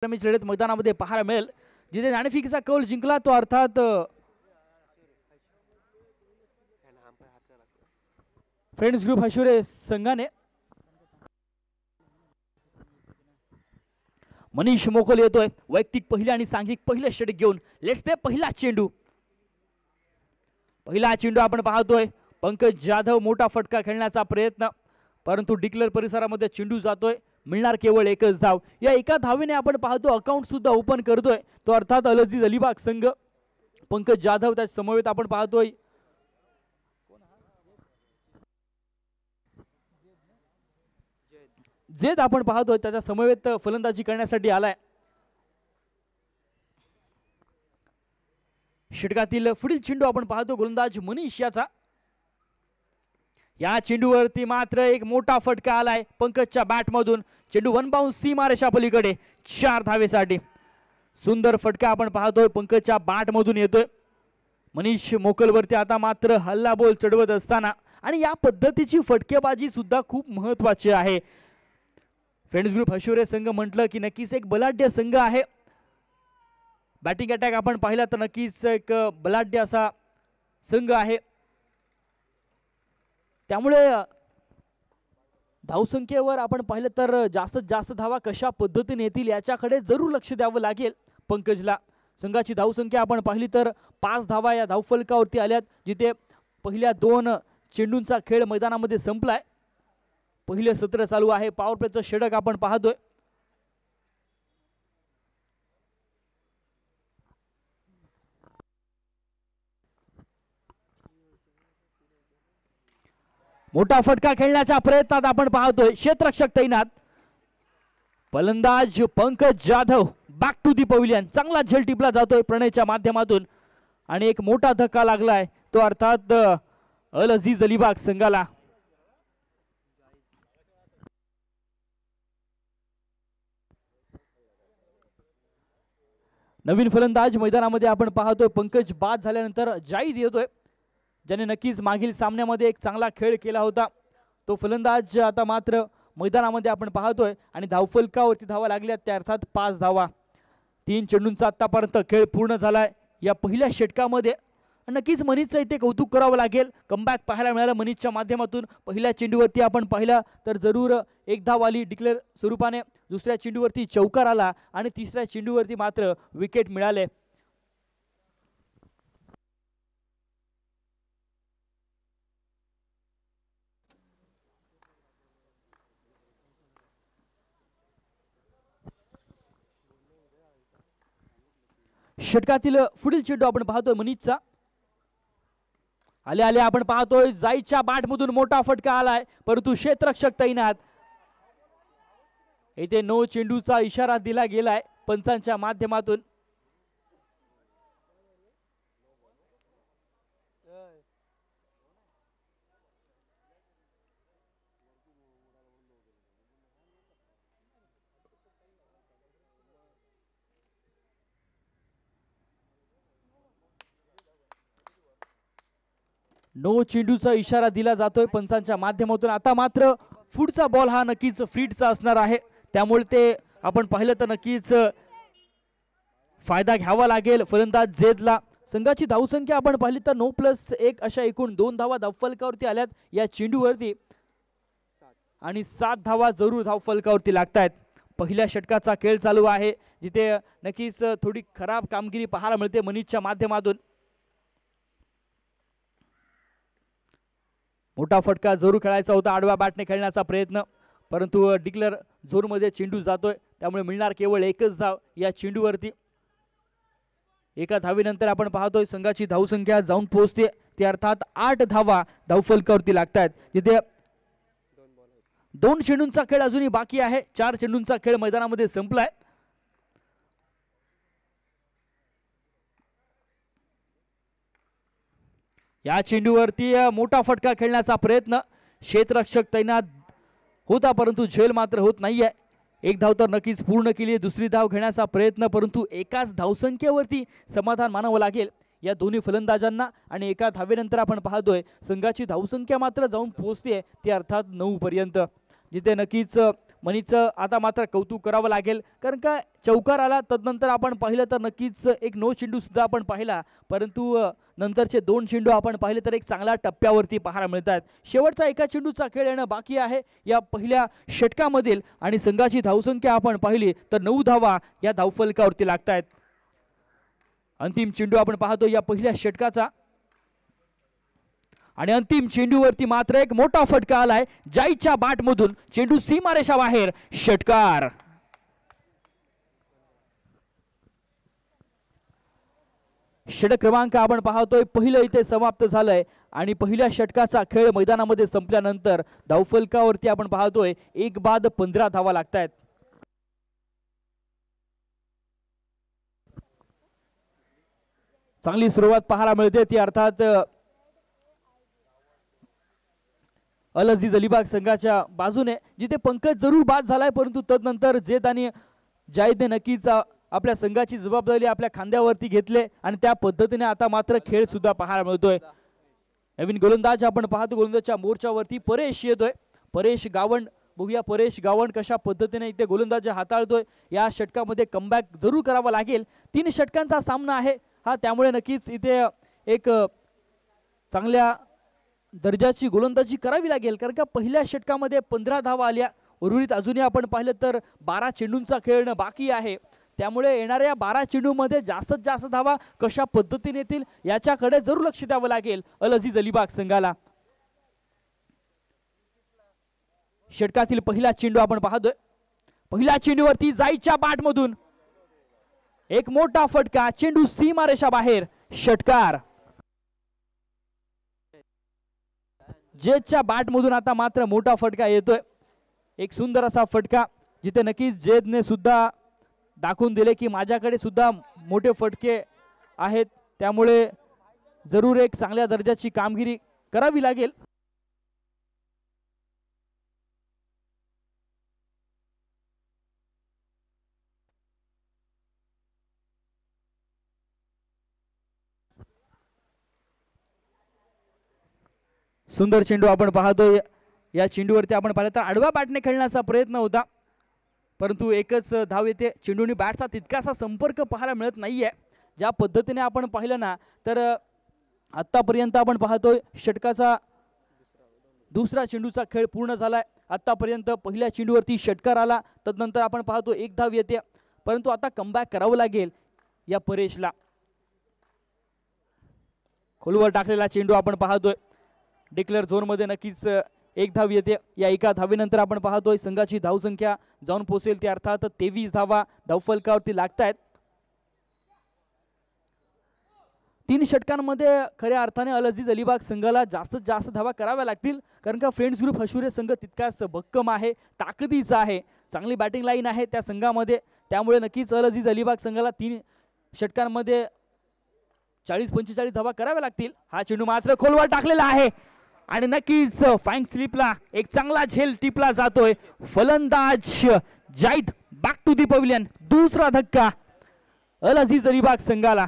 लढत मैदानामध्ये पाहायला मिळेल, जिथे नाणेफेकीचा कौल जिंकला तो अर्थात फ्रेंड्स ग्रुप हशुरे संघाने। मनीष मोकल येतोय वैयक्तिक पहिल्या आणि सांघिक पहिल्या षटक घेऊन। लेट्स प्ले पहिला चेंडू आपण पाहतोय। पंकज जाधव मोठा फटका खेळण्याचा प्रयत्न, परंतु डिक्लेअर परिसरामध्ये चेंडू जातोय, मिळणार केवळ एकच धाव। या एका धावेने आपण पाहतो अकाउंट सुद्धा ओपन करतोय तो अर्थात अल अजीज अलिबाग संघ। पंकज जाधव त्या समवेत आपण पाहतोय जेद आपण पाहतोय त्याच्या समवेत फलंदाजी करण्यासाठी आलाय। षटकातील पुढील चेंडू आपण पाहतो गोलंदाज मनीष याचा। या चेंडूवरती मात्र एक मोठा फटका आलाय पंकजच्या बॅट मधून। चेंडू वन बाउंस सीमारेषा पलीकडे 4 धावेसाठी। सुंदर फटका आपण पाहतोय पंकजच्या बॅट मधून येतोय। मनीष मोकलवरती आता मात्र हल्ला बॉल चढवत असताना आणि या पद्धतीची फटकेबाजी सुद्धा खूप महत्त्वाची आहे। फ्रेंड्स ग्रुप हशुरे संघ म्हटलं की नक्कीच एक बलाढ्य संघ आहे। बॅटिंग अटॅक आपण पाहिला तर नक्कीच एक बलाढ्य असा संघ आहे, त्यामुळे धावसंख्येवर आपण पाहिलं तर जास्तीत जास्त धावा कशा पद्धतीने येतील याच्याकडे जरूर लक्ष द्यावं लागेल पंकजला। संघाची धावसंख्या आपण पाहिली तर 5 धावा या धावफलकावरती आल्यात, जिथे पहिल्या 2 चेंडूंचा खेळ मैदानामध्ये संपलाय। पहिले सत्र चालू आहे, पॉवर प्लेचं षटक आपण पाहतोय। मोठा फटका खेळण्याच्या प्रयत्नात आपण पाहतोय क्षेत्ररक्षक तैनात। फलंदाज Pankaj Jadhav back to the pavilion. चांगला झेल टिपला जातोय प्रणयच्या माध्यमातून आणि एक मोठा धक्का लागलाय तो अर्थात अल अजीज अलिबाग संघाला। नवीन फलंदाज मैदानामध्ये आपण पाहतोय पंकज बाद झाल्यानंतर जाईद येतोय, ज्याने नक्कीच मागील सामन्यामध्ये एक चांगला खेळ केला होता। तो फलंदाज आता मात्र मैदानामध्ये आपण पाहतोय आणि धावफलकावरती धावा लागल्यात त्या अर्थात 5 धावा। 3 चेंडूंचा आतापर्यंत खेळ पूर्ण झालाय या पहिल्या षटकामध्ये। नक्कीच मनीषचं इथे कौतुक करावं लागेल, कमबॅक पाहायला मिळालं मनीषच्या माध्यमातून। पहिल्या चेंडूवरती आपण पाहिलं तर जरूर एक धाव आली डिक्लेअर स्वरूपाने, दुसऱ्या चेंडूवरती चौकार आला आणि तिसऱ्या चेंडूवरती मात्र विकेट मिळाले। षटकातील पुढील चेंडू आपण पाहतोय मनीषचा। आले आले आपण पाहतोय जाईच्या बॅट मधून मोठा फटका आलाय, परंतु क्षेत्ररक्षक तैनात। इथे नो चेंडूचा इशारा दिला गेलाय पंचांच्या माध्यमातून। नो चेंडूचा इशारा दिला जातोय पंचांच्या माध्यमातून। आता मात्र पुढचा बॉल हा नक्कीच फ्रीडचा असणार आहे, त्यामुळे ते आपण पाहिलं तर नक्कीच फायदा घ्यावा लागेल फलंदाज जेदला। संघाची धावसंख्या आपण पाहिली तर 9+1 अशा एकूण 2 धावा धावफलकावरती आल्यात या चेंडूवरती आणि 7 धावा जरूर धावफलकावरती लागतायत। पहिल्या षटकाचा खेळ चालू आहे, जिथे नक्कीच थोडी खराब कामगिरी पाहायला मिळते मनीषच्या माध्यमातून। मोठा फटका जरूर खेळायचा होता, आडव्या बॅटने खेळण्याचा प्रयत्न, परंतु डिक्लेअर झोनमध्ये चेंडू जातोय, त्यामुळे मिळणार केवळ एकच धाव या चेंडूवरती। एका धावेनंतर आपण पाहतोय संघाची धावसंख्या जाऊन पोहोचते ती अर्थात 8 धावा धावफलकावरती लागतात, जिथे 2 चेंडूंचा खेळ अजूनही बाकी आहे। 4 चेंडूंचा खेळ मैदानामध्ये संपलाय। या चेंडूवरती मोठा फटका खेळण्याचा प्रयत्न, क्षेत्ररक्षक तैनात होता परंतु झेल मात्र होत नाहीये। एक धाव तर नक्कीच पूर्ण केली, दुसरी धाव घेण्याचा प्रयत्न, परंतु एकाच धावसंख्येवरती समाधान मानावं लागेल या दोन्ही फलंदाजांना। आणि एका धावेनंतर आपण पाहतोय संघाची धावसंख्या मात्र जाऊन पोहोचते ती अर्थात 9 पर्यंत, जिथे नक्कीच मनीचं आता मात्र कौतुक करावं लागेल, कारण का चौकार आला तदनंतर आपण पाहिलं तर नक्कीच एक नो चेंडू सुद्धा आपण पाहिला, परंतु नंतरचे 2 चेंडू आपण पाहिले तर एक चांगल्या टप्प्यावरती पाहायला मिळतात. शेवटचा एका चेंडूचा खेळ येणं बाकी आहे या पहिल्या षटकामधील आणि संघाची धावसंख्या आपण पाहिली तर 9 धावा या धावफलकावरती लागतायत. अंतिम चेंडू आपण पाहतो या पहिल्या षटकाचा आणि अंतिम चेंडूवरती मात्र एक मोठा फटका आलाय जाईच्या बॅटमधून. चेंडू सीमारेषा बाहेर, षटकार. षटक क्रमांक आपण पाहतोय पहिलं इथे समाप्त झालंय आणि पहिल्या षटकाचा खेळ मैदानामध्ये संपल्यानंतर धावफलकावरती आपण पाहतोय 1 बाद 15 धावा लागतायत. चांगली सुरुवात पाहायला मिळते ती अर्थात अल अजीज अलिबाग संघाच्या बाजूने, जिथे पंकज जरूर बाद झालाय परंतु तदनंतर जेद आणि जाहिदने नक्कीच आपल्या संघाची जबाबदारी आपल्या खांद्यावरती घेतले आणि त्या पद्धतीने आता मात्र खेळ सुद्धा पाहायला मिळतोय. नवीन गोलंदाज आपण पाहतो गोलंदाजच्या मोर्चावरती परेश येतोय. परेश गावंड, बघूया परेश गावंड कशा पद्धतीने इथे गोलंदाज हाताळतोय. या षटकामध्ये कमबॅक जरूर करावा लागेल. 3 षटकांचा सामना आहे हा, त्यामुळे नक्कीच इथे एक चांगल्या दर्जाची गोलंदाजी करावी लागेल, कारण का पहिल्या षटकामध्ये 15 धावा आल्या. उर्वरित अजूनही आपण पाहिलं तर 12 चेंडूंचा खेळणं बाकी आहे, त्यामुळे येणाऱ्या 12 चेंडूमध्ये जास्तीत जास्त धावा कशा पद्धतीने येतील याच्याकडे जरूर लक्ष द्यावं लागेल अल अजीज अलिबाग संघाला. षटकातील पहिला चेंडू आपण पाहतोय. पहिल्या चेंडूवरती जाईच्या बॅटमधून एक मोठा फटका, चेंडू सीमारेषा बाहेर, षटकार. जेदच्या बॅटमधून आता मात्र मोठा फटका येतोय. एक सुंदर असा फटका जिथे नक्कीच जेदने सुद्धा दाखवून दिले की माझ्याकडे सुद्धा मोठे फटके आहेत, त्यामुळे जरूर एक चांगल्या दर्जाची कामगिरी करावी लागेल. सुंदर चेंडू आपण पाहतोय. या चेंडूवरती आपण पाहिलं तर आडव्या बॅटने खेळण्याचा प्रयत्न होता, परंतु एकच धाव येते. चेंडूने बॅटचा तितकासा संपर्क पाहायला मिळत नाहीये. ज्या पद्धतीने आपण पाहिलं ना तर आतापर्यंत आपण पाहतोय षटकाचा दुसरा चेंडूचा खेळ पूर्ण झालाय. आतापर्यंत पहिल्या चेंडूवरती षटकार आला, तदनंतर आपण पाहतो 1 धाव येते, परंतु आता कमबॅक करावं लागेल या परेशला. खोलवर टाकलेला चेंडू आपण पाहतोय. डिक्लेअर झोनमध्ये नक्कीच 1 धाव येते. या एका धावेनंतर आपण पाहतोय संघाची धावसंख्या जाऊन पोहोचेल ती अर्थात 23 धावा धावफलकावरती लागतायत. 3 षटकांमध्ये खऱ्या अर्थाने अल अजीज अलिबाग संघाला जास्तीत जास्त धावा कराव्या लागतील, कारण का फ्रेंड्स ग्रुप हशुरे संघ तितकाच भक्कम आहे, ताकदीचा आहे, चांगली बॅटिंग लाईन आहे त्या संघामध्ये. त्यामुळे नक्कीच अल अजीज अलिबाग संघाला 3 षटकांमध्ये 40-45 धावा कराव्या लागतील. हा चेंडू मात्र खोलवर टाकलेला आहे आणि नक्कीच फाईन स्लिपला एक चांगला झेल टिपला जातोय. फलंदाज Zaid back to the pavilion. दुसरा धक्का अल अजीज अलिबाग संघाला.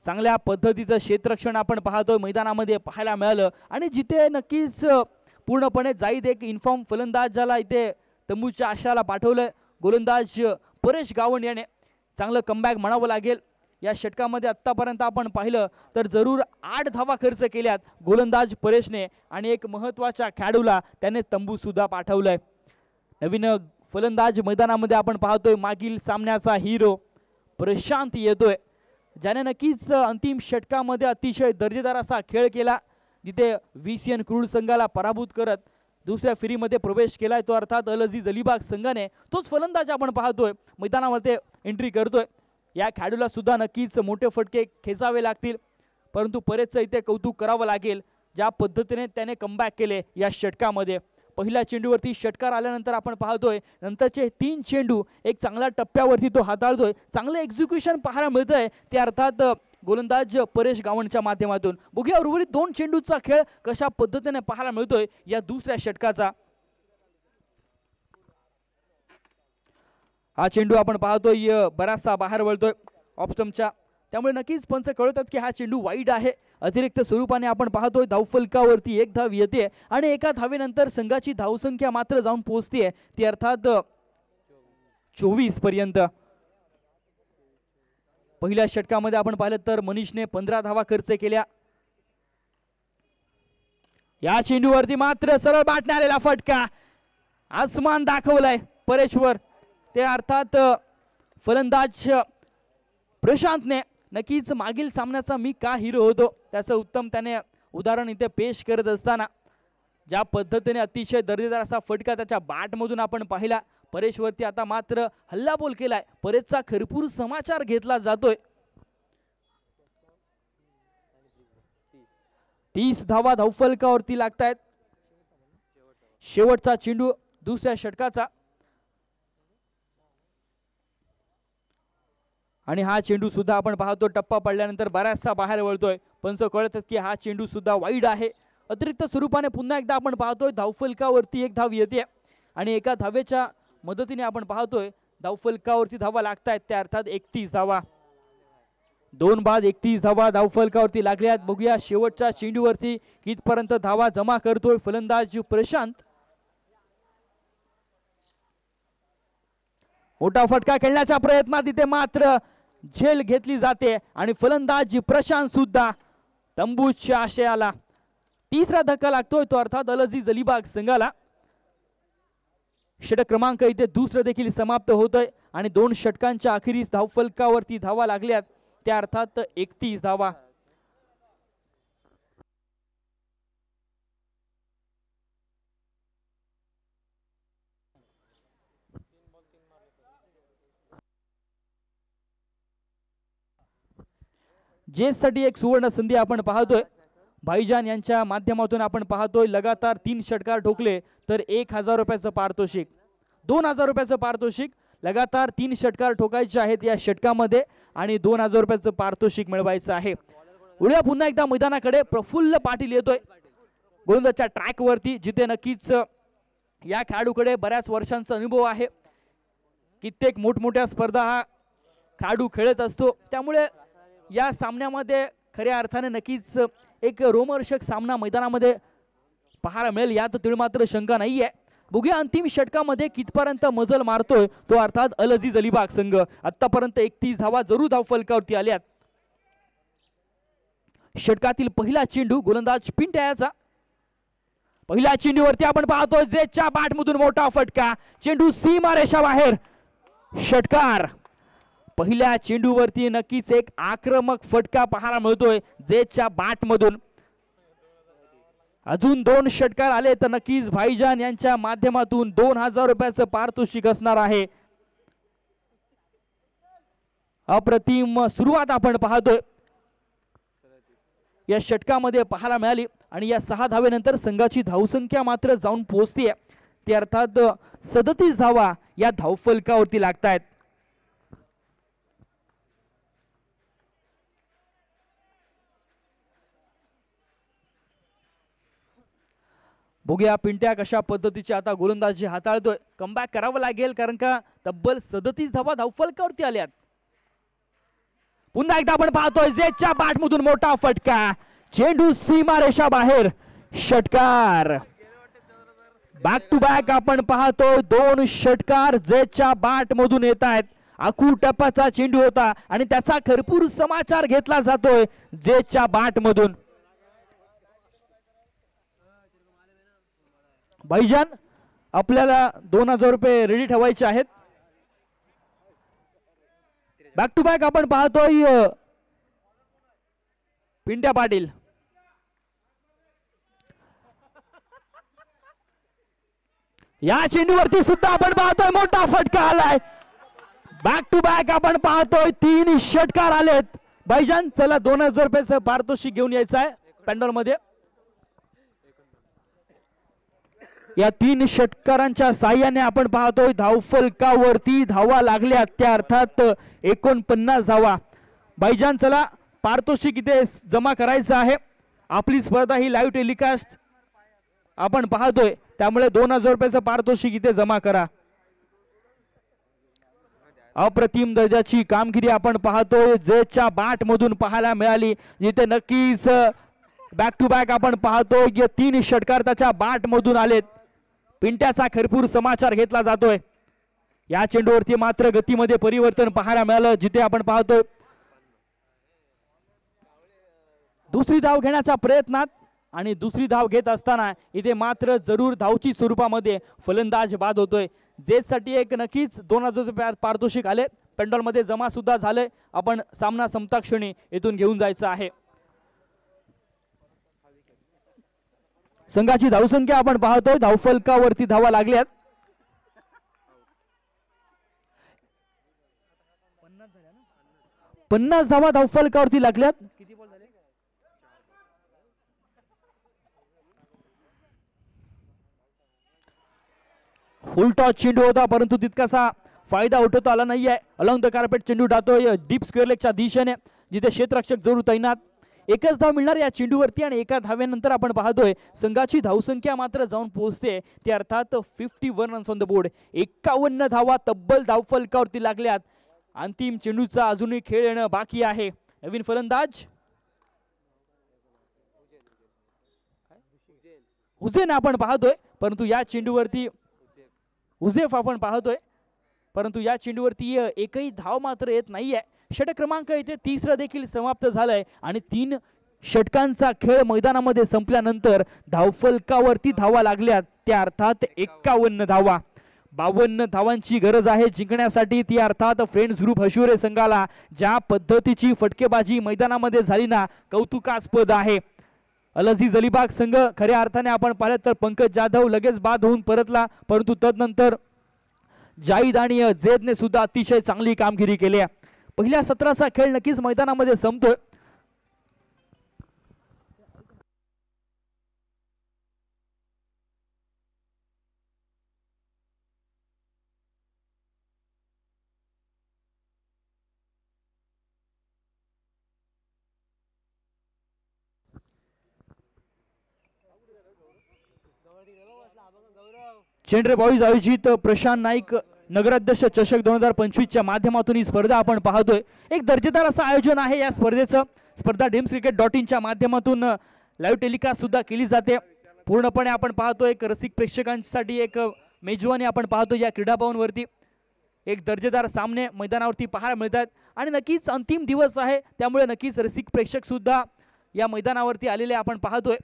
चांगल्या पद्धतीचं क्षेत्ररक्षण आपण पाहतोय मैदानामध्ये पाहायला मिळालं आणि जिथे नक्कीच पूर्णपणे जाईद एक इन्फॉर्म फलंदाजाला इथे तंबूच्या आशाला पाठवलंय. गोलंदाज परेश गावंड याने चांगलं कमबॅक म्हणावं लागेल. या षटकामध्ये आत्तापर्यंत आपण पाहिलं तर जरूर 8 धावा खर्च केल्यात गोलंदाज परेशने आणि एक महत्त्वाच्या खेळाडूला त्याने तंबू सुद्धा पाठवलंय. नवीन फलंदाज मैदानामध्ये आपण पाहतोय मागील सामन्याचा हिरो प्रशांत येतोय, ज्याने नक्कीच अंतिम षटकामध्ये अतिशय दर्जेदार असा खेळ केला, जिथे VCN क्रूड संघाला पराभूत करत दुसऱ्या फेरीमध्ये प्रवेश केलाय. तो अर्थात अल अजीज अलिबाग संघाने तोच फलंदाज आपण पाहतोय मैदानामध्ये एंट्री करतोय. या खेळाडूला सुद्धा नक्कीच मोठे फटके खेचावे लागतील, परंतु परेशचं इथे कौतुक करावं लागेल ज्या पद्धतीने त्याने कमबॅक केले या षटकामध्ये. पहिल्या चेंडूवरती षटकार आल्यानंतर आपण पाहतोय नंतरचे 3 चेंडू एक चांगल्या टप्प्यावरती तो हाताळतोय. चांगलं एक्झिक्युशन पाहायला मिळतंय ते अर्थात गोलंदाज परेश गावंडच्या माध्यमातून. बघूया उर्वरित 2 चेंडूचा खेळ कशा पद्धतीने पाहायला मिळतोय या दुसऱ्या षटकाचा. हा चेंडू आपण पाहतोय बराचसा बाहेर वळतोय. ऑफ स्टंपच्या त्यामुळे नक्कीच पंच कळवतात की हा चेंडू वाईड आहे. अतिरिक्त स्वरूपाने आपण पाहतोय धावफलकावरती एक धाव येते आणि एका धावेनंतर संघाची धावसंख्या मात्र जाऊन पोहोचते ती अर्थात 24 पर्यंत. पहिल्या षटकामध्ये आपण पाहिलं तर मनीषने 15 धावा खर्च केल्या. या चेंडूवरती मात्र सरळ बाटने आलेला फटका, आसमान दाखवलाय परेशवर. ते अर्थात फलंदाज प्रशांतने नक्कीच मागील सामन्याचा मी का हिरो होतो त्याचं उत्तम त्याने उदाहरण इथे पेश करत असताना ज्या पद्धतीने अतिशय दर्जेदार असा फटका त्याच्या बॅटमधून आपण पाहिला. परेशवरती आता मात्र हल्लाबोल केलाय. परेशचा खरपूर समाचार घेतला जातोय. 30 धावा धावफलकावरती लागतायत. शेवटचा चेंडू दुसऱ्या षटकाचा आणि हा चेंडू सुद्धा आपण पाहतो टप्पा पडल्यानंतर बराचसा बाहेर वळतोय. पंच कळतात की हा चेंडू सुद्धा वाईड आहे. अतिरिक्त स्वरूपाने पुन्हा एकदा आपण पाहतोय धावफलकावरती एक धाव येते आणि एका धावेच्या मदतीने आपण पाहतोय धावफलकावरती धावा लागतायत त्या अर्थात 31 धावा. 2 बाद 31 धावा धावफलकावरती लागल्यात. बघूया शेवटच्या चेंडूवरती कितपर्यंत धावा जमा करतोय फलंदाज प्रशांत. मोठा फटका खेळण्याच्या प्रयत्नात इथे मात्र झेल घेतली जाते आणि फलंदाज प्रशांत सुद्धा तंबूच्या आशयाला. तिसरा धक्का लागतोय तो अर्थात अलअजीज अलिबाग संघाला. षटक क्रमांक इथे दुसरं देखील समाप्त होतोय आणि 2 षटकांच्या अखेरीस धावफलकावरती धावा लागल्यात त्या अर्थात 31 धावा. जेसाठी एक सुवर्ण संधी आपण पाहतोय. भाईजान यांच्या माध्यमातून आपण पाहतोय लगातार 3 षटकार ठोकले तर 1000 रुपयाचं पारितोषिक, 2000 रुपयाचं पारितोषिक. लगातार 3 षटकार ठोकायचे आहेत या षटकामध्ये आणि 2000 रुपयाचं पारितोषिक मिळवायचं आहे. उद्या पुन्हा एकदा मैदानाकडे प्रफुल्ल पाटील येतोय गोलंदाजच्या ट्रॅक वरती, जिथे नक्कीच या खेळाडूकडे बऱ्याच वर्षांचा अनुभव आहे. कित्येक मोठमोठ्या स्पर्धा हा खेळाडू खेळत असतो. त्यामुळे या सामन्यामध्ये खऱ्या अर्थाने नक्कीच एक रोमहर्षक सामना मैदानामध्ये पाहायला मिळेल यात तीळ मात्र शंका नाहीये. बघूया अंतिम षटकामध्ये कितपर्यंत मजल मारतोय तो अर्थात अलअजीज अलिबाग संघ. आतापर्यंत 31 धावा जरूर धावफलकावरती आल्यात. षटकातील पहिला चेंडू गोलंदाज पिंट्याचा. पहिल्या चेंडूवरती आपण पाहतोय जेच्या बॅटमधून मोठा फटका, चेंडू सीमारेषा बाहेर, षटकार. पहिल्या चेंडूवरती नक्कीच एक आक्रमक फटका पाहायला मिळतोय जेच्या बॅटमधून. अजून 2 षटकार आले तर नक्कीच भाईजान यांच्या माध्यमातून 2000 रुपयाचं पारितोषिक असणार आहे. अप्रतिम सुरुवात आपण पाहतोय या षटकामध्ये पाहायला मिळाली आणि या 6 धावेनंतर संघाची धावसंख्या मात्र जाऊन पोहोचते ते अर्थात 37 धावा या धावफलकावरती लागतायत. बघूया पिंट्या कशा पद्धतीची आता गोलंदाजी हाताळतोय. कमबॅक करावं लागेल कारण का तब्बल 37 धावा धावफलकावरती आल्यात. पुन्हा एकदा आपण पाहतोय जेच्या बॅटमधून मोठा फटका, चेंडू सीमारेषा बाहेर, षटकार. बॅक टू बॅक आपण पाहतोय 2 षटकार जेच्या बॅटमधून येत आहेत. आखू टप्प्याचा चेंडू होता आणि त्याचा खरपूर समाचार घेतला जातोय जेच्या बॅटमधून. भाईजान आपल्याला 2000 रुपये रेडी ठेवायचे आहेत. बॅक टू बॅक आपण पाहतोय पिंट्या पाटील. या चेंडूवरती सुद्धा आपण पाहतोय मोठा फटका आलाय. बॅक टू बॅक आपण पाहतोय 3 षटकार आलेत. भाईजान चला 2000 रुपयाचं पारितोषिक घेऊन यायचं आहे पॅन्डल मध्ये. या 3 षटकारांच्या साह्याने आपण पाहतोय धावफलकावरती धावा लागल्या त्या अर्थात 49 धावा. भाईजान चला पारितोषिक इथे जमा करायचं आहे. आपली स्पर्धा ही लाईव्ह टेलिकास्ट आपण पाहतोय त्यामुळे 2000 रुपयाचं पारितोषिक इथे जमा करा. अप्रतिम दर्जाची कामगिरी आपण पाहतोय जेच्या बाट मधून पाहायला मिळाली, जिथे नक्कीच बॅक टू बॅक आपण पाहतोय 3 षटकार त्याच्या बाट मधून आलेत. पिंट्याचा खरपूर समाचार घेतला जातोय. या चेंडूवरती मात्र गतीमध्ये परिवर्तन पाहायला मिळालं, जिथे आपण पाहतोय दुसरी धाव घेण्याच्या प्रयत्नात आणि दुसरी धाव घेत असताना इथे मात्र जरूर धावची स्वरूपामध्ये फलंदाज बाद होतोय. जेसाठी एक नक्कीच 2000 रुपये पारितोषिक आले, पेंडॉल मध्ये जमा सुद्धा झाले. आपण सामना संपता क्षणी इथून घेऊन जायचं आहे. संघाची धावसंख्या आपण पाहतोय धावफलकावरती धावा लागल्यात. 50 धावा धावफलकावरती लागल्यात. किती बॉल झाले? फुल टॉस चेंडू होता, परंतु तितकासा फायदा उठवता आला नाहीये. अलॉंग द कार्पेट चेंडू जातोय डीप स्क्वेअर लेगच्या दिशेने, जिथे क्षेत्ररक्षक जरूर तैनात. एकच धाव मिळणार या चेंडूवरती आणि एका धाव्यानंतर आपण पाहतोय संघाची धावसंख्या मात्र जाऊन पोहोचते ते अर्थात 51 रन्स ऑन द बोर्ड. 51 धावा तब्बल धावफलकावरती लागल्यात. अंतिम चेंडूचा अजूनही खेळ येणं बाकी आहे. नवीन फलंदाज हुसेन आपण पाहतोय, परंतु या चेंडूवरती उजेफ आपण पाहतोय, परंतु या चेंडूवरती एकही धाव मात्र येत नाहीये. षटक क्रमांक इथे 3 देखील समाप्त झालाय आणि 3 षटकांचा खेळ मैदानामध्ये संपल्यानंतर धावफलकावरती धावा लागल्यात त्या अर्थात 51 धावा. 52 धावांची गरज आहे जिंकण्यासाठी. ती अर्थात फ्रेंड्स ग्रुप हशिवरे संघाला ज्या पद्धतीची फटकेबाजी मैदानामध्ये झाली ना, कौतुकास्पद आहे. अल अजीज अलिबाग संघ खऱ्या अर्थाने आपण पाहिलं तर पंकज जाधव लगेच बाद होऊन परतला, परंतु तदनंतर जाईद आणि जेदने सुद्धा अतिशय चांगली कामगिरी केली. पहिल्या सत्राचा खेळ नक्कीच मैदानामध्ये संपतोय. चेंडरे बॉईज आयोजित प्रशांत नाईक नगराध्यक्ष चषक 2025 च्या माध्यमातून ही स्पर्धा आपण पाहतोय. एक दर्जेदार असं आयोजन आहे या स्पर्धेचं. स्पर्धा DimsCricket.in च्या माध्यमातून लाईव्ह टेलिकास्ट सुद्धा केली जाते. पूर्णपणे आपण पाहतोय एक रसिक प्रेक्षकांसाठी एक मेजवानी आपण पाहतो या क्रीडा भवनवरती. एक दर्जेदार सामने मैदानावरती पाहायला मिळतात आणि नक्कीच अंतिम दिवस आहे, त्यामुळे नक्कीच रसिक प्रेक्षक सुद्धा या मैदानावरती आलेले आपण पाहतोय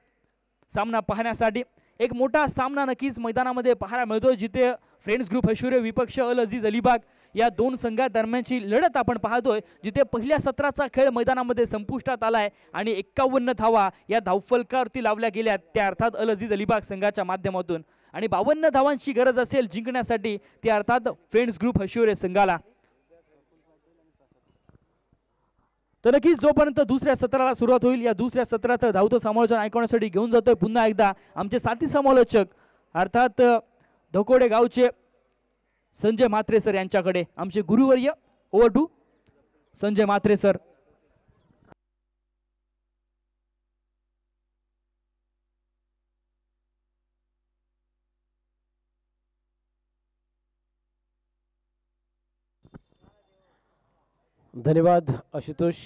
सामना पाहण्यासाठी. एक मोठा सामना नक्कीच मैदानामध्ये पाहायला मिळतो, जिथे फ्रेंड्स ग्रुप हशिवरे विपक्ष अल अजीज अलिबाग या 2 संघादरम्यानची लढत आपण पाहतोय, जिथे पहिल्या सत्राचा खेळ मैदानामध्ये संपुष्टात आलाय आणि 51 धावा या धावफलकावरती लावल्या गेल्या त्या अर्थात अल अजीज अलिबाग संघाच्या माध्यमातून. आणि 52 धावांची गरज असेल जिंकण्यासाठी ती अर्थात फ्रेंड्स ग्रुप हशिवरे संघाला. तर नक्कीच जोपर्यंत दुसऱ्या सत्राला सुरुवात होईल, या दुसऱ्या सत्रात धावतं समालोचन ऐकवण्यासाठी घेऊन जातोय पुन्हा एकदा आमचे साथी समालोचक अर्थात धकोडे गावचे संजय म्हात्रे सर यांच्याकडे. आमचे गुरुवर्य over to Sanjay Mhatre sir. धन्यवाद आशुतोष.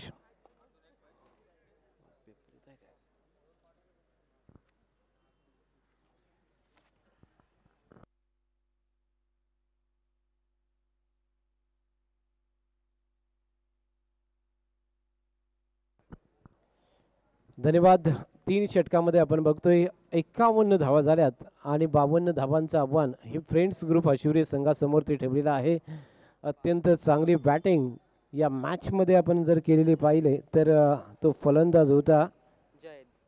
धन्यवाद. 3 षटकामध्ये आपण बघतोय 51 धावा झाल्यात आणि 52 धावांचं आव्हान हे फ्रेंड्स ग्रुप हशिवरे संघासमोर ते ठेवलेलं आहे. अत्यंत चांगली बॅटिंग या मॅच मध्ये आपण जर केलेली पाहिले तर तो फलंदाज होता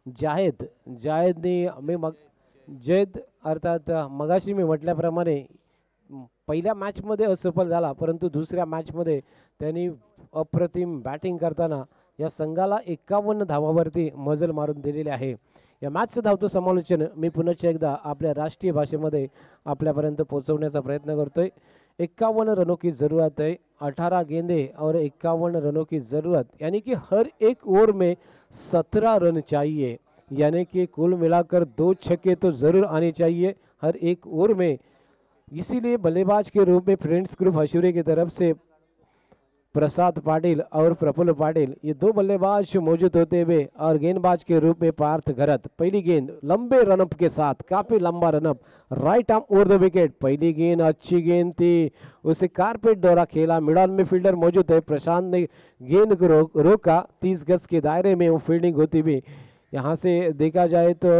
जायदने जैद अर्थात मगाशी मी म्हटल्याप्रमाणे पहिल्या मॅच मध्ये असफल झाला, परंतु दुसऱ्या मॅच मध्ये त्यांनी अप्रतिम बॅटिंग करताना या संघाला 51 धावावरती मजल मारून दिलेले आहे. या मॅचचं धावतं समालोचन मी पुन्हा एकदा आपल्या राष्ट्रीय भाषेमध्ये आपल्यापर्यंत पोहोचवण्याचा प्रयत्न करतोय. 51 रनों की ज़रूरत है, 18 गेंदे और 51 रनों की ज़रूरत, यानी कि हर एक ओवर में 17 रन चाहिए, यानी कि कुल मिलाकर 2 छक्के तो ज़रूर आने चाहिए हर एक ओवर में. इसीलिए बल्लेबाज के रूप में फ्रेंड्स ग्रुप हशिवरे की तरफ से प्रसाद पाटिल और प्रफुल्ल पाटिल ये दो बल्लेबाज मौजूद होते हुए और गेंदबाज के रूप में पार्थ घरत। पहली गेंद लंबे रनअप के साथ, काफी लंबा run-up, right arm over the wicket. पहली गेंद अच्छी गेंद थी, उसे कारपेट द्वारा खेला। मिडल में फील्डर मौजूद है, प्रशांत ने गेंद को रोका। 30 गज के दायरे में वो फील्डिंग होती हुई यहाँ से देखा जाए तो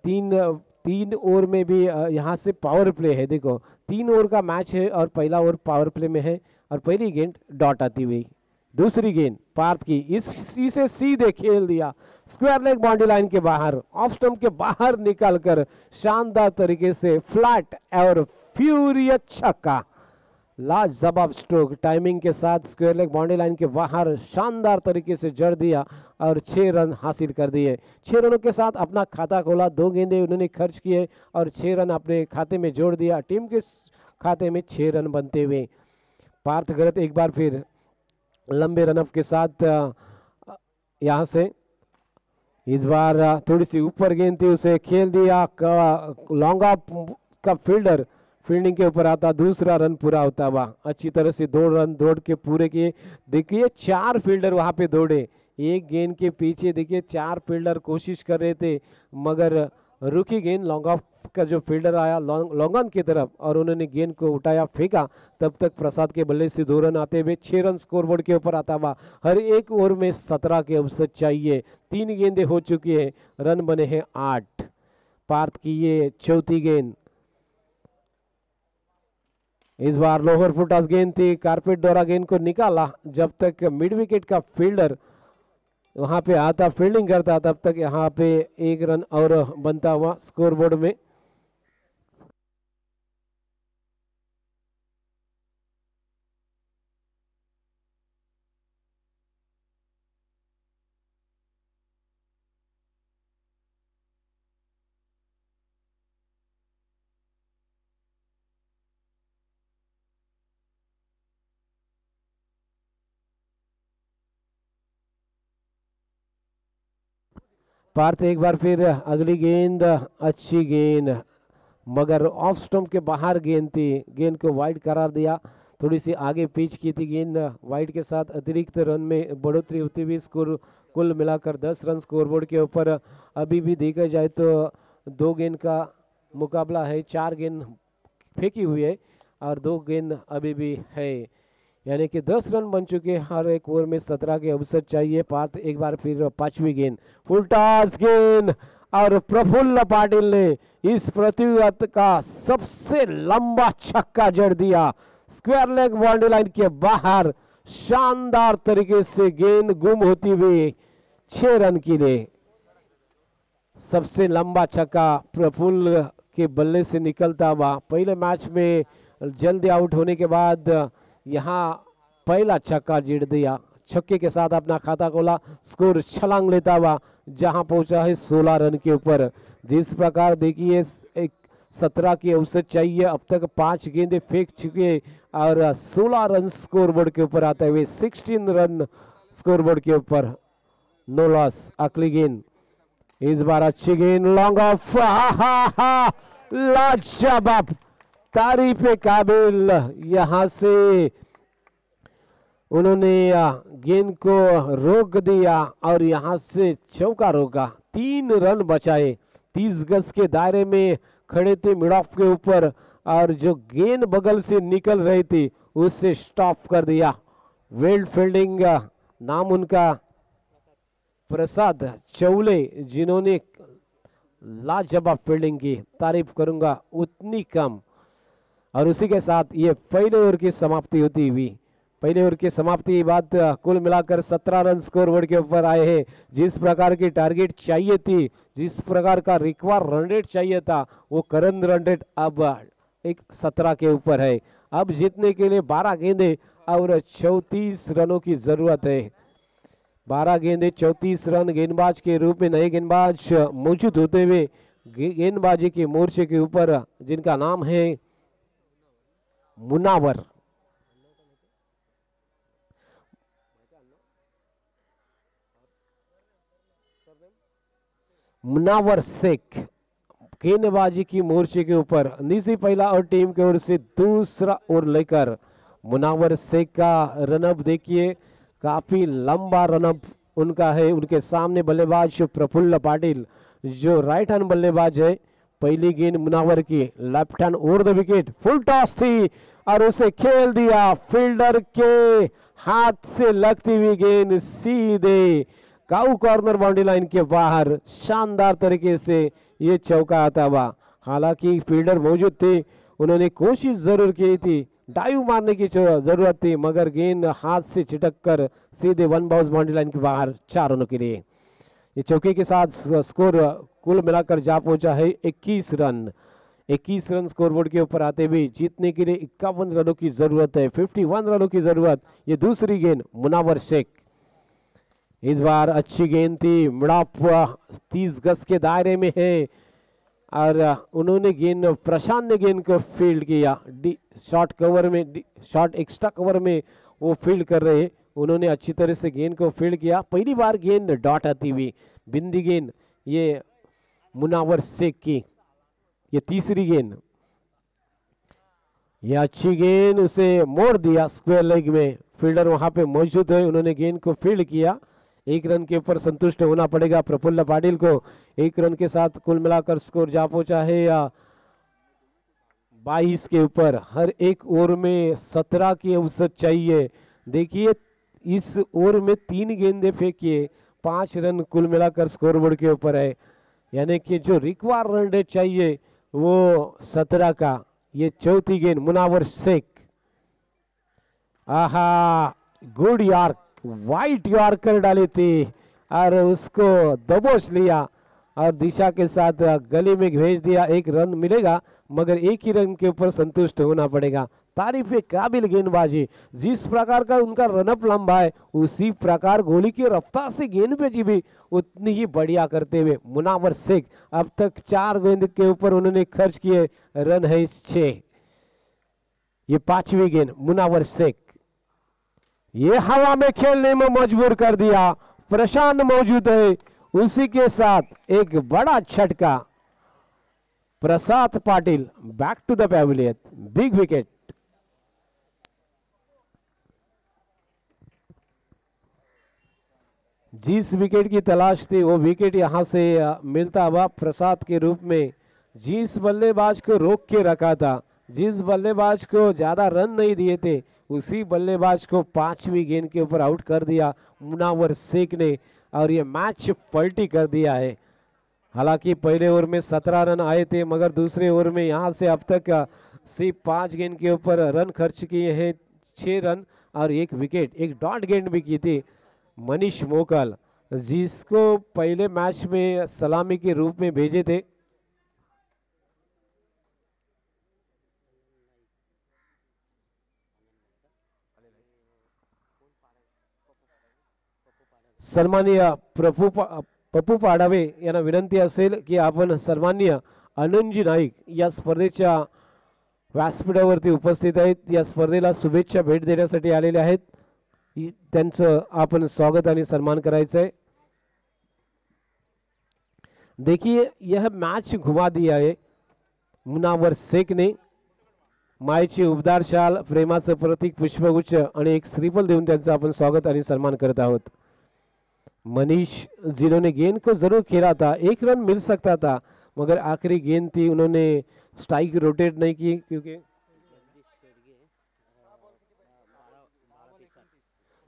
तीन ओवर में भी यहाँ से पावर प्ले है। देखो 3 ओवर का मैच है और पहला ओवर पावर प्ले में है और पहली गेंद डॉट आती हुई। दूसरी गेंद पार्थ की इसी से सीधे खेल दिया, स्क्वायर लेग बाउंड्री लाइन के बाहर, ऑफ स्टंप के बाहर निकालकर शानदार तरीके से फ्लैट और फ्यूरियस छक्का। लाजवाब स्ट्रोक टाइमिंग के साथ स्क्वायर लेग बाउंड्री लाइन के बाहर शानदार तरीके से जड़ दिया और 6 रन हासिल कर दिए। 6 रनों के साथ अपना खाता खोला, 2 गेंदें उन्होंने खर्च किए और 6 रन अपने खाते में जोड़ दिया। टीम के खाते में 6 रन बनते हुए पार्थ घरत एक बार फिर लंबे रनअप के साथ यहाँ से इस बार थोड़ी सी ऊपर गेंद थी, उसे खेल दिया। लॉन्ग ऑफ का फील्डर फील्डिंग के ऊपर आता, दूसरा रन पूरा होता हुआ। अच्छी तरह से 2 रन दौड़ के पूरे किए। देखिए 4 फील्डर वहां पे दौड़े, एक गेंद के पीछे देखिए 4 फील्डर कोशिश कर रहे थे, मगर रुकी गेंद लॉन्ग ऑफ का जो फील्डर आया लॉन्ग ऑन की तरफ और उन्होंने गेंद को उठाया, फेंका। तब तक प्रसाद के बल्ले से 2 रन आते हुए 6 रन स्कोरबोर्ड के ऊपर आता हुआ। हर एक ओवर में 17 के अवसर चाहिए। 3 गेंदें हो चुकी है, रन बने हैं 8। पार्थ की ये चौथी गेंद, इस बार लोअर फुटास गेंद थी, कारपेट द्वारा गेंद को निकाला। जब तक मिड विकेट का फील्डर वहां पे आता फील्डिंग करता, तब तक यहाँ पे 1 रन और बनता हुआ स्कोरबोर्ड में। पार्थ एक बार फिर अगली गेंद, अच्छी गेंद, मगर ऑफ स्टंप के बाहर गेंद थी, गेंद को वाइड करार दिया। थोड़ी सी आगे पिच की थी गेंद, वाइड के साथ अतिरिक्त रन में बढ़ोतरी होती हुई स्कोर कुल मिलाकर 10 रन स्कोरबोर्ड के ऊपर। अभी भी देखा जाए तो 2 गेंद का मुकाबला है, 4 गेंद फेंकी हुई है और 2 गेंद अभी भी है, यानी कि 10 रन बन चुके। हर एक ओवर में 17 के अवसर चाहिए। पार्थ एक बार फिर 5वीं गेंद, फुल टॉस गेंद और प्रफुल्ल पाटिल ने इस प्रतियोगिता का सबसे लंबा छक्का जड़ दिया, स्क्वायर लेग बाउंड्री लाइन के बाहर। शानदार तरीके से गेंद गुम होती हुई 6 रन के लिए सबसे लंबा छक्का प्रफुल्ल के बल्ले से निकलता हुआ। पहले मैच में जल्दी आउट होने के बाद यहाँ पहला छक्का जीत दिया, छक्के के साथ अपना खाता खोला, स्कोर छलांग लेता हुआ जहां पहुंचा है 16 रन के ऊपर। जिस प्रकार देखिए 17 के अवसर चाहिए, अब तक 5 गेंदें फेंक चुके और 16 रन स्कोरबोर्ड के ऊपर आते हुए 16 रन स्कोरबोर्ड के ऊपर, नो लॉस। अगली गेंद, इस बार अच्छी गेंद, लॉन्ग ऑफ, लाजवाब, तारीफ काबिल। यहां से उन्होंने गेंद को रोक दिया और यहां से चौका रोका, 3 रन बचाए। 30 गज के दायरे में खड़े थे मिड ऑफ के ऊपर और जो गेंद बगल से निकल रही थी उससे स्टॉप कर दिया। वेल फील्डिंग, नाम उनका प्रसाद चौले, जिन्होंने लाजवाब फील्डिंग की, तारीफ करूंगा उतनी कम। और उसी के साथ ये पहले ओवर की समाप्ति होती हुई, पहले ओवर की समाप्ति के बाद कुल मिलाकर 17 रन स्कोरबोर्ड के ऊपर आए हैं। जिस प्रकार की टारगेट चाहिए थी, जिस प्रकार का रिक्वायर रन रेट चाहिए था, वो करंट रन रेट अब 17 के ऊपर है। अब जीतने के लिए 12 गेंदें और 34 रनों की जरूरत है। 12 गेंदें 34 रन। गेंदबाज के रूप में नए गेंदबाज मौजूद होते हुए गेंदबाजी के मोर्चे के ऊपर जिनका नाम है मुनावर, मुनावर शेख गेंदबाजी की मोर्चे के ऊपर निजी पहला और टीम की ओर से दूसरा ओवर लेकर मुनावर शेख का रनअप देखिए, काफी लंबा रनअप उनका है। उनके सामने बल्लेबाज प्रफुल्ल पाटिल जो राइट हैंड बल्लेबाज है। पहली गेंद मुनावर की left hand over the wicket, full toss थी और उसे खेल दिया। फील्डर के हाथ से लगती हुई गेंद सीधे काउ कॉर्नर बाउंड्री लाइन के बाहर शानदार तरीके से ये चौका आता हुआ। हालांकि फील्डर मौजूद थे, उन्होंने कोशिश जरूर की थी, डाइव मारने की जरूरत थी, मगर गेंद हाथ से छिटक कर सीधे वन बाउंस बाउंड्री लाइन के बाहर 4 रनों के लिए। ये चौके के साथ स्कोर कुल मिलाकर जा पहुंचा है 21 रन। 21 रन स्कोरबोर्ड के ऊपर आते हुए जीतने के लिए 51 रनों की जरूरत है, 51 रनों की जरूरत। ये दूसरी गेंद मुनावर शेख, इस बार अच्छी गेंद थी, मिडाप 30 गज के दायरे में है और उन्होंने गेंद, प्रशांत ने गेंद को फील्ड किया। शॉर्ट कवर में, शॉर्ट एक्स्ट्रा कवर में वो फील्ड कर रहे, उन्होंने अच्छी तरह से गेंद को फील्ड किया। पहली बार गेंद डॉट आती हुई, बिंदी गेंद ये मुनावर शेख की। ये तीसरी गेंद, ये अच्छी गेंद, उसे मोड़ दिया स्क्वायर लेग में। फील्डर वहां पे मौजूद है, उन्होंने गेंद को फील्ड किया। 1 रन के ऊपर संतुष्ट होना पड़ेगा प्रफुल्ल पाटिल को। 1 रन के साथ कुल मिलाकर स्कोर जा पहुंचा है या 22 के ऊपर। हर एक ओवर में 17 की औसत चाहिए। देखिए इस ओवर में 3 गेंदें फेंकिए, 5 रन कुल मिलाकर स्कोरबोर्ड के ऊपर है, यानी कि जो रिक्वायर रन रेट चाहिए वो 17 का। ये चौथी गेंद मुनावर शेख, आहा गुड यॉर्क, वाइट यॉर्कर डाली थी और उसको दबोच लिया और दिशा के साथ गली में भेज दिया। 1 रन मिलेगा मगर 1 ही रन के ऊपर संतुष्ट होना पड़ेगा। तारीफ काबिल गेंदबाजी, जिस प्रकार का उनका रनअप लंबा है उसी प्रकार गोली की रफ्तार से गेंद पे जी भी उतनी ही बढ़िया करते हुए मुनावर शेख अब तक 4 गेंद के ऊपर उन्होंने खर्च किए, रन है 6। ये 5वीं गेंद मुनावर शेख, ये हवा में खेलने में मजबूर कर दिया। प्रशांत मौजूद है, उसी के साथ एक बड़ा झटका। Prasad Patil back to the pavilion, big wicket. जिस विकेट की तलाश थी वो विकेट यहां से मिलता हुआ प्रसाद के रूप में। जिस बल्लेबाज को रोक के रखा था, जिस बल्लेबाज को ज्यादा रन नहीं दिए थे, उसी बल्लेबाज को 5वीं गेंद के ऊपर आउट कर दिया मुनावर शेख ने और ये मैच पलटी कर दिया है। हालांकि पहले ओवर में 17 रन आए थे मगर दूसरे ओवर में यहां से अब तक सिर्फ 5 गेंद के ऊपर रन खर्च किए हैं, 6 रन और 1 विकेट। 1 डॉट गेंद भी की थी मनीष मोकल, जिसको पहले मैच में सलामी के रूप में भेजे थे। सन्माननीय पप्पू पाडावे यांना विनंती असेल की आपण सन्माननीय आनंदजी नाईक या स्पर्धेच्या व्यासपीठावरती उपस्थित आहेत, या स्पर्धेला शुभेच्छा भेट देण्यासाठी आलेले आहेत। त्यांचं आपण स्वागत आणि सन्मान करायचं है। देखिए यह मैच घुमा दिया है मुनावर शेख ने। मायेची उबदार शाल, प्रेमाचं प्रतीक पुष्पगुच्छ आणि एक श्रीफल देऊन त्यांचं आपण स्वागत आणि सन्मान करत आहोत। मनीष जिन्होंने गेंद को जरूर खेला था, 1 रन मिल सकता था मगर आखिरी गेंद थी, उन्होंने स्ट्राइक रोटेट नहीं की क्योंकि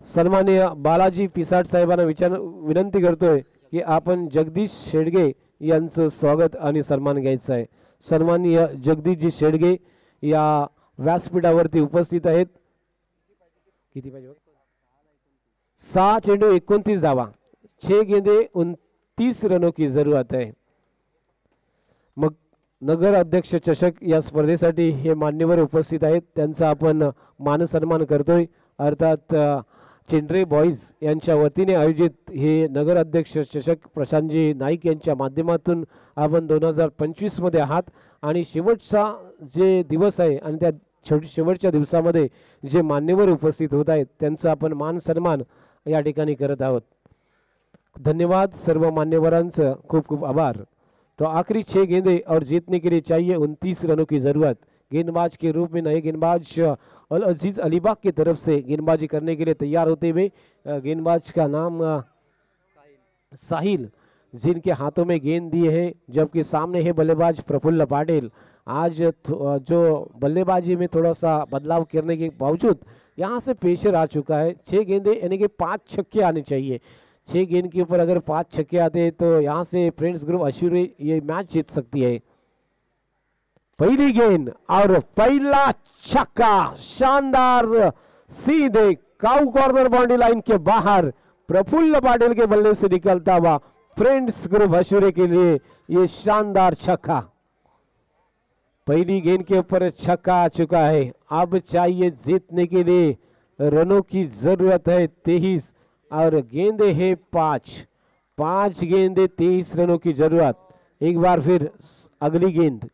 सन्माननीय बालाजी पिसाट साहेबांना विनंती करतोय की आपण जगदीश शेडगे यांचं स्वागत आणि सन्मान घ्यायचा आहे। सन्माननीय जगदीशजी शेडगे या व्यासपीठावरती उपस्थित आहेत। किती पाहिजे? 6 चेंडू 29 धावा, 6 गेंदे 29 रनों की जरूरत है। मग नगर अध्यक्ष चषक या स्पर्धेसाठी हे मान्यवर उपस्थित आहेत, त्यांचा आपण मान सन्मान करतोय। अर्थात चेंड्रे बॉईज यांच्या वतीने आयोजित हे नगर अध्यक्ष चषक प्रशांतजी नाईक यांच्या माध्यमातून आपण 2025 मध्ये आहात आणि शेवटचा जे दिवस आहे आणि त्या शेवटच्या दिवसामध्ये जे मान्यवर उपस्थित होत आहेत त्यांचा आपण मान सन्मान या ठिकाणी करत आहोत। धन्यवाद सर्व मान्यवरांचं, खूप खूप आभार। तो आखिरी 6 गेंदे और जीतने के लिए चाहिए 29 रनों की जरूरत। गेंदबाज के रूप में नए गेंदबाज अल अजीज अलीबाग की तरफ से गेंदबाजी करने के लिए तैयार होते हुए गेंदबाज का नाम साहिल, जिनके हाथों में गेंद दिए हैं, जबकि सामने है बल्लेबाज प्रफुल्ल पाटिल। आज जो बल्लेबाजी में थोड़ा सा बदलाव करने के बावजूद यहाँ से पेशर आ चुका है। 6 गेंदे यानी कि 5 छक्के आने चाहिए। 6 गेंद के ऊपर अगर 5 छक्के आते हैं तो यहाँ से फ्रेंड्स ग्रुप अश्यूरी ये मैच जीत सकती है। पहली गेंद और पहला छक्का, शानदार, सीधे काउ कॉर्नर बाउंड्री लाइन के बाहर प्रफुल्ल पाटिल के बल्ले से निकलता हुआ फ्रेंड्स ग्रुप अश्यूरी के लिए ये शानदार छक्का। पहली गेंद के ऊपर छक्का आ चुका है। अब चाहिए जीतने के लिए रनों की जरूरत है 23 और गेंदे है 5 गेंदे 23 रनों की जरूरत। एक बार फिर अगली गेंद,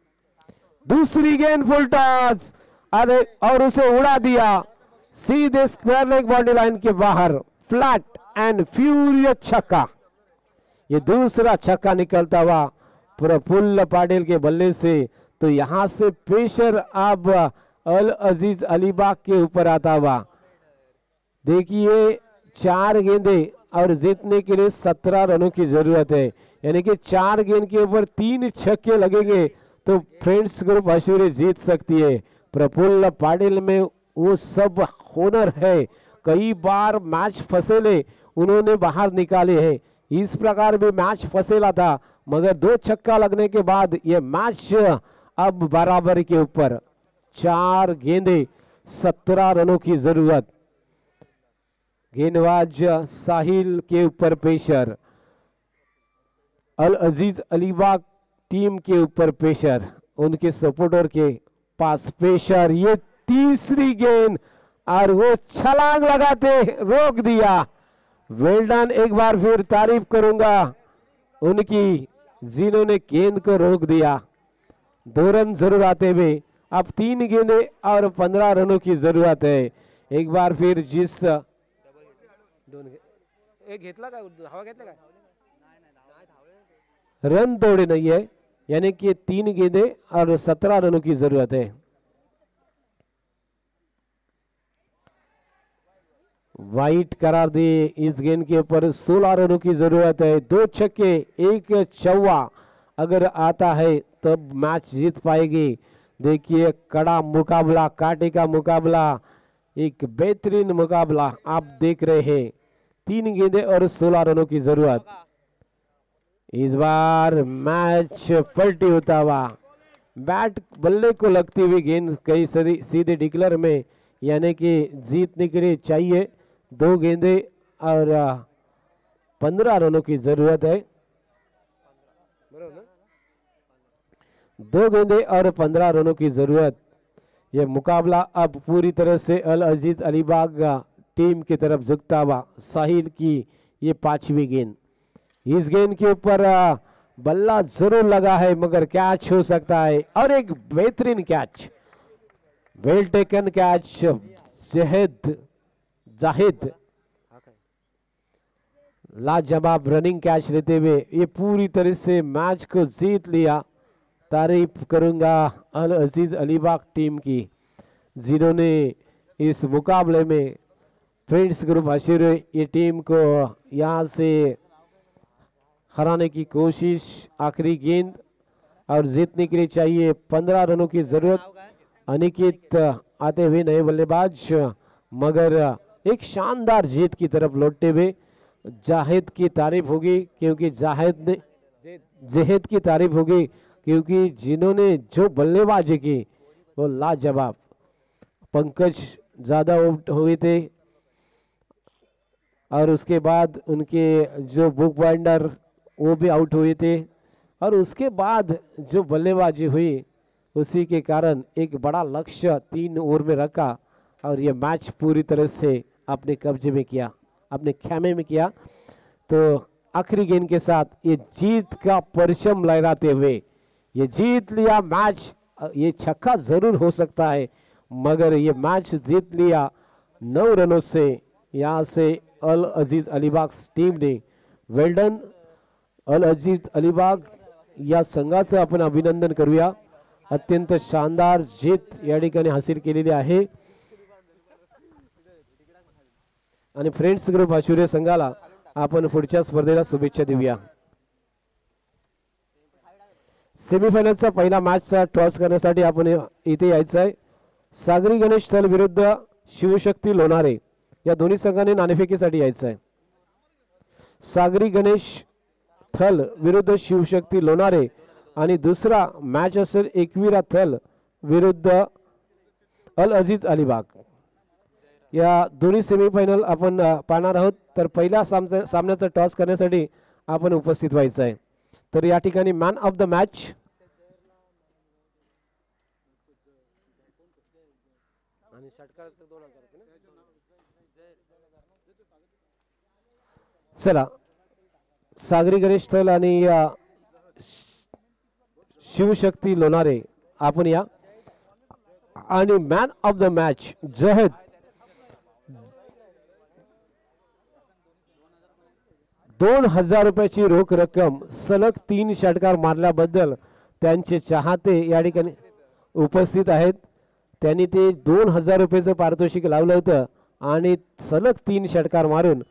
दूसरी गेंद फुल टॉस, अरे और उसे उड़ा दिया सीधे स्क्वायर लेग बाउंड्री लाइन के बाहर, फ्लैट एंड फ्यूरियस छक्का। ये दूसरा छक्का निकलता हुआ प्रफुल्ल पाटिल के बल्ले से, तो यहां से प्रेशर अब अल अजीज अलीबाग के ऊपर आता हुआ। देखिए 4 गेंदे और जीतने के लिए 17 रनों की जरूरत है, यानी कि 4 गेंद के ऊपर 3 छक्के लगेंगे तो फ्रेंड्स ग्रुप अश्यूरी जीत सकती है। प्रफुल्ल पाटिल में वो सब हुनर है, कई बार मैच फसेले उन्होंने बाहर निकाले हैं। इस प्रकार भी मैच फसेला था, मगर 2 छक्का लगने के बाद ये मैच अब बराबरी के ऊपर। 4 गेंदे 17 रनों की जरूरत। गेंदबाज साहिल के ऊपर प्रेशर, अल अजीज अलीबाग टीम के ऊपर प्रेशर, उनके सपोर्टर के पास प्रेशर। ये तीसरी गेंद और वो छलांग लगाते रोक दिया। वेल डन, एक बार फिर तारीफ करूंगा उनकी जिन्होंने गेंद को रोक दिया। 2 रन जरूर आते हुए अब 3 गेंदे और 15 रनों की जरूरत है। एक बार फिर जिस रन तोड़े नहीं है, यानी कि 3 गेंदे और 17 रनों की जरूरत है। वाइट करार दिए इस गेंद के ऊपर 16 रनों की जरूरत है। 2 छक्के 1 चौवा अगर आता है तब मैच जीत पाएगी। देखिए कड़ा मुकाबला, कांटे का मुकाबला, एक बेहतरीन मुकाबला आप देख रहे हैं। 3 गेंदे और 16 रनों की जरूरत। इस बार मैच पलटी होता हुआ, बैट बल्ले को लगती हुई गेंद कई सीधे डिक्लर में, यानी कि जीतने के लिए चाहिए 2 गेंदे और 15 रनों की जरूरत है। 2 गेंदे और 15 रनों की जरूरत। यह मुकाबला अब पूरी तरह से अल अजीज अलीबाग टीम की तरफ झुकता हुआ। साहिल की ये 5वीं गेंद, इस गेंद के ऊपर बल्ला जरूर लगा है मगर कैच हो सकता है, और एक बेहतरीन कैच, वेल टेकन कैच जाहिद लाजवाब रनिंग कैच लेते हुए ये पूरी तरह से मैच को जीत लिया। तारीफ करूंगा अल अजीज अलीबाग टीम की, जिन्होंने इस मुकाबले में फ्रेंड्स ग्रुप अश्यूरी ये टीम को यहां से हराने की कोशिश। आखिरी गेंद और जीतने के लिए चाहिए 15 रनों की जरूरत। अनिकेत आते हुए नए बल्लेबाज, मगर एक शानदार जीत की तरफ लौटते हुए जाहिद की तारीफ होगी, क्योंकि जहेद की तारीफ होगी क्योंकि जिन्होंने जो बल्लेबाजी की वो लाजवाब। पंकज ज्यादा आउट हुए थे और उसके बाद उनके जो बुक बाइंडर वो भी आउट हुए थे, और उसके बाद जो बल्लेबाजी हुई उसी के कारण एक बड़ा लक्ष्य 3 ओवर में रखा और ये मैच पूरी तरह से अपने कब्जे में किया, अपने खेमे में किया। तो आखिरी गेंद के साथ ये जीत का परचम लहराते हुए ये जीत लिया मैच। ये छक्का जरूर हो सकता है मगर ये मैच जीत लिया 9 रनों से। यहाँ से अल अजीज अलीबाग टीम ने वेल डन अल अजीज अलीबाग या संघाचं आपण अभिनंदन करूया। अत्यंत शानदार जीत या ठिकाणी हासिल केलेली आहे आणि फ्रेंड्स ग्रुप आशुरे संघाला आपण पुढच्या स्पर्धेला शुभेच्छा देऊया. सेमीफायनलचा पहिला मॅचचा टॉस करण्यासाठी आपण इथे यायचं आहे. सागरी गणेश थल विरुद्ध शिवशक्ती लोणारे या दोन्ही संघांनी नाणेफेकीसाठी यायचं आहे. सागरी गणेश थल विरुद्ध शिवशक्ती लोणारे आणि दुसरा मॅच असेल एकविरा थल विरुद्ध अल अजीज अलिबाग. या दोन्ही सेमीफायनल आपण पाहणार आहोत. तर पहिल्या सामन्याचा टॉस करण्यासाठी आपण उपस्थित व्हायचं आहे. तर या ठिकाणी मॅन ऑफ द मॅच चला सागरी गणेश थल आणि शिवशक्ती लोणारे आपण या आणि मॅन ऑफ द मॅच जहद ₹2000 रोख रक्कम सलग 3 षटकार मारल्याबद्दल त्यांचे चाहते या ठिकाणी उपस्थित आहेत. त्यांनी ते ₹2000 पारितोषिक लावलं होतं आणि सलग 3 षटकार मारून